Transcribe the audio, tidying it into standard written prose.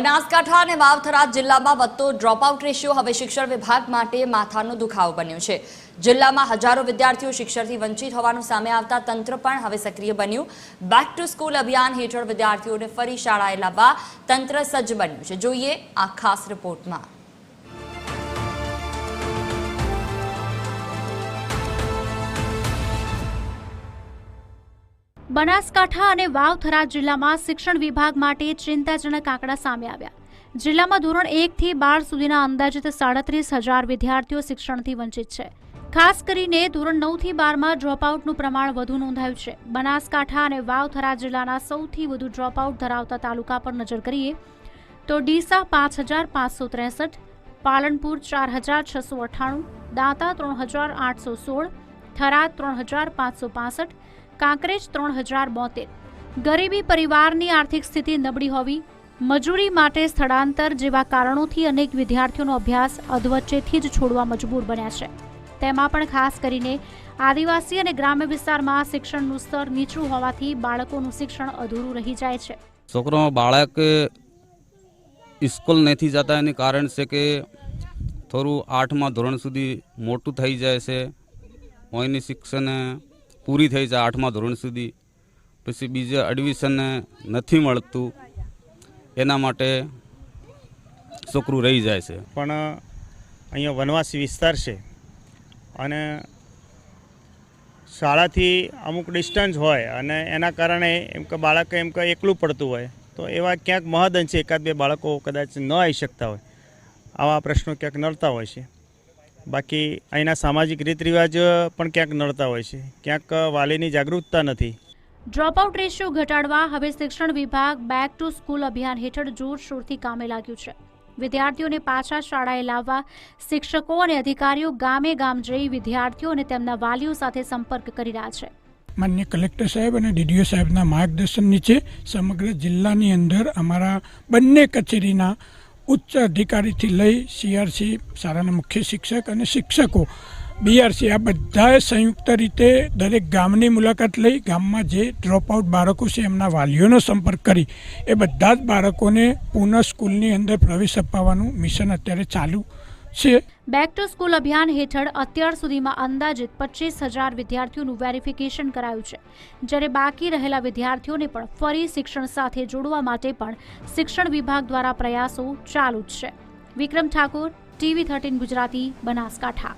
બનાસકાંઠા અને વાવથરા જિલ્લામાં વધતો ડ્રોપઆઉટ રેશિયો હવે શિક્ષણ વિભાગ માટે માથાનો દુખાવો બન્યો છે। જિલ્લામાં હજારો વિદ્યાર્થીઓ શિક્ષણથી વંચિત હોવાનું સામે આવતા તંત્ર પણ હવે સક્રિય બન્યું। બેક ટુ સ્કૂલ અભિયાન હેઠળ વિદ્યાર્થીઓને ફરી શાળાએ લાવવા તંત્ર સજ્જ બન્યું છે। જોઈએ આ ખાસ રિપોર્ટમાં। બનાસકાંઠા અને વાવથરા જિલ્લામાં શિક્ષણ વિભાગ માટે ચિંતાજનક આંકડા સામે આવ્યા। જિલ્લામાં ધોરણ 1 થી 12 સુધીના અંદાજિત 37,000 વિદ્યાર્થીઓ શિક્ષણથી વંચિત છે। ખાસ કરીને ધોરણ 9 થી 12 માં ડ્રોપઆઉટનું પ્રમાણ વધુ નોંધાયું છે। બનાસકાંઠા અને વાવથરા જિલ્લાના સૌથી વધુ ડ્રોપઆઉટ ધરાવતા તાલુકા પર નજર કરીએ તો ડીસા 5,563, પાલનપુર 4,698, દાંતા 3,816, થરાદ 3,565, કાંકરેજ 3,072। ગરીબી, પરિવારની આર્થિક સ્થિતિ નબળી હોવી, મજૂરી માટે સ્થળાંતર જેવા કારણોથી અનેક વિદ્યાર્થીઓનો અભ્યાસ અધવચ્ચેથી જ છોડવા મજબૂર બન્યા છે। તેમાં પણ ખાસ કરીને આદિવાસી અને ગ્રામ્ય વિસ્તારમાં શિક્ષણનું સ્તર નીચું હોવાથી બાળકોનું શિક્ષણ અધૂરું રહી જાય છે। છોકરો બાળક સ્કૂલ નથી જતા એનું કારણ છે કે થોડું 8મા ધોરણ સુધી મોટું થઈ જાય છે। એની શિક્ષણ પૂરી થઈ જાય 8મા ધોરણ સુધી, પછી બીજે એડમિશન નથી મળતું, એના માટે છોકરું રહી જાય છે। પણ અહીંયા વનવાસી વિસ્તાર છે અને શાળાથી અમુક ડિસ્ટન્સ હોય અને એના કારણે એમ કે બાળક એમ કે એકલું પડતું હોય તો એવા ક્યાંક મહદઅંશે એકાદ બે બાળકો કદાચ ન આવી શકતા હોય, આવા પ્રશ્નો ક્યાંક નડતા હોય છે। બાકી અહીંના સામાજિક રીત રિવાજ પણ ક્યાંક નડતા હોય છે, ક્યાંક વાલીની જાગૃતતા નથી। ડ્રોપઆઉટ રેશિયો ઘટાડવા હવે શિક્ષણ વિભાગ બેક ટુ સ્કૂલ અભિયાન હેઠળ જોરશોરથી કામે લાગ્યું છે। વિદ્યાર્થીઓને પાછા શાળાએ લાવવા શિક્ષકો અને અધિકારીઓ ગામે ગામ જઈ વિદ્યાર્થીઓ અને તેમના વાલીઓ સાથે સંપર્ક કરી રહ્યા છે। માન્ય કલેક્ટર સાહેબ અને ડીડીઓ સાહેબના માર્ગદર્શન નીચે સમગ્ર જિલ્લાની અંદર અમારા બંને કચેરીના ઉચ્ચ અધિકારીથી લઈ સીઆરસી, શાળાના મુખ્ય શિક્ષક અને શિક્ષકો, બીઆરસી, આ બધાએ સંયુક્ત રીતે દરેક ગામની મુલાકાત લઈ ગામમાં જે ડ્રોપઆઉટ બાળકો છે એમના વાલીઓનો સંપર્ક કરી એ બધા જ બાળકોને પુનઃ સ્કૂલની અંદર પ્રવેશ અપાવવાનું મિશન અત્યારે ચાલુ છે। બેક ટુ સ્કૂલ અભિયાન હેઠળ અત્યાર સુધીમાં અંદાજિત 25,000 વિદ્યાર્થીઓનું વેરિફિકેશન કરાયું છે, જ્યારે બાકી રહેલા વિદ્યાર્થીઓને પણ ફરી શિક્ષણ સાથે જોડવા માટે પણ શિક્ષણ વિભાગ દ્વારા પ્રયાસો ચાલુ જ છે। વિક્રમ ઠાકોર, TV13 ગુજરાતી, બનાસકાંઠા।